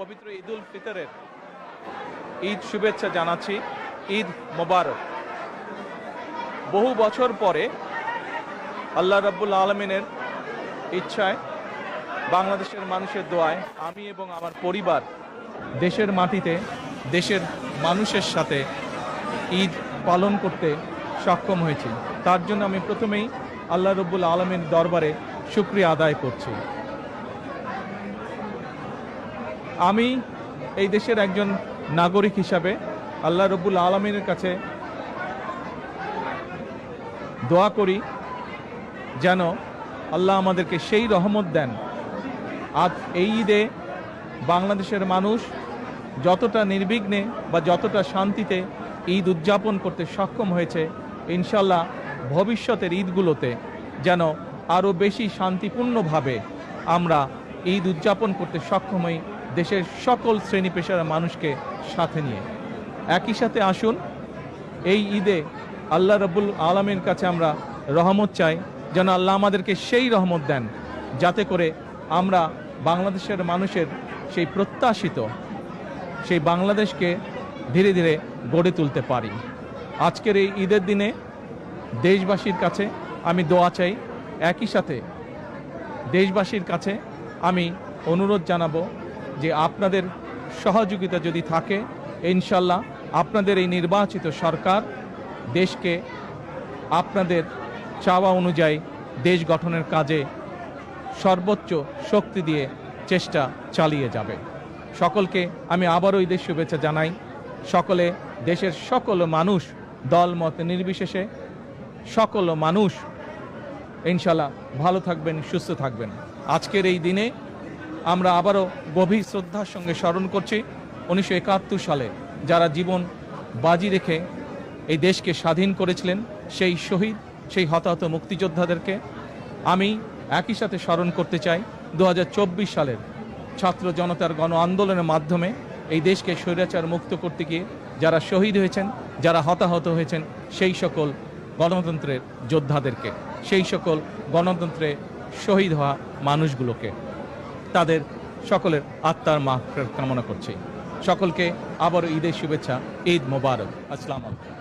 পবিত্র ঈদুল ফিতরের ঈদ শুভেচ্ছা জানাচ্ছি। ঈদ মোবারক। বহু বছর পরে আল্লাহ রাব্বুল আলামিনের ইচ্ছায়, বাংলাদেশের মানুষের দোয়ায় আমি এবং আমার পরিবার দেশের মাটিতে দেশের মানুষের সাথে ঈদ পালন করতে সক্ষম হয়েছি। তার জন্য আমি প্রথমেই আল্লাহ রাব্বুল আলামিনের দরবারে শুকরিয়া আদায় করছি। আমি এই দেশের একজন নাগরিক হিসাবে আল্লাহ রাব্বুল আলামিনের কাছে দোয়া করি যেন আল্লাহ আমাদেরকে সেই রহমত দেন। আজ এই ঈদে বাংলাদেশের মানুষ যতটা নির্বিঘ্নে বা যতটা শান্তিতে ঈদ উদযাপন করতে সক্ষম হয়েছে, ইনশাল্লাহ ভবিষ্যতের ঈদগুলোতে যেন আরও বেশি শান্তিপূর্ণভাবে আমরা ঈদ উদযাপন করতে সক্ষম হই, দেশের সকল শ্রেণী পেশার মানুষকে সাথে নিয়ে। একই সাথে আসুন এই ঈদে আল্লাহ রাব্বুল আলামিনের কাছে আমরা রহমত চাই, যেন আল্লাহ আমাদেরকে সেই রহমত দেন যাতে করে আমরা বাংলাদেশের মানুষের সেই প্রত্যাশিত সেই বাংলাদেশকে ধীরে ধীরে গড়ে তুলতে পারি। আজকের এই ঈদের দিনে দেশবাসীর কাছে আমি দোয়া চাই। একই সাথে দেশবাসীর কাছে আমি অনুরোধ জানাবো যে আপনাদের সহযোগিতা যদি থাকে, ইনশাল্লাহ আপনাদের এই নির্বাচিত সরকার দেশকে আপনাদের চাওয়া অনুযায়ী দেশ গঠনের কাজে সর্বোচ্চ শক্তি দিয়ে চেষ্টা চালিয়ে যাবে। সকলকে আমি আবারও ঈদের শুভেচ্ছা জানাই। সকলে, দেশের সকল মানুষ, দলমত নির্বিশেষে সকল মানুষ ইনশাল্লাহ ভালো থাকবেন, সুস্থ থাকবেন। আজকের এই দিনে আমরা আবারও গভীর শ্রদ্ধার সঙ্গে স্মরণ করছি 1971 সালে যারা জীবন বাজি রেখে এই দেশকে স্বাধীন করেছিলেন, সেই শহীদ, সেই হতাহত মুক্তিযোদ্ধাদেরকে। আমি একই সাথে স্মরণ করতে চাই 2024 সালের ছাত্র জনতার গণ আন্দোলনের মাধ্যমে এই দেশকে স্বৈরাচার মুক্ত করতে গিয়ে যারা শহীদ হয়েছেন, যারা হতাহত হয়েছেন, সেই সকল গণতন্ত্রের যোদ্ধাদেরকে, সেই সকল গণতন্ত্রে শহীদ হওয়া মানুষগুলোকে, তাদের সকলের আত্মার মাগফিরাত কামনা করছি। সকলকে আবার ঈদের শুভেচ্ছা। ঈদ মোবারক। আসসালামু আলাইকুম।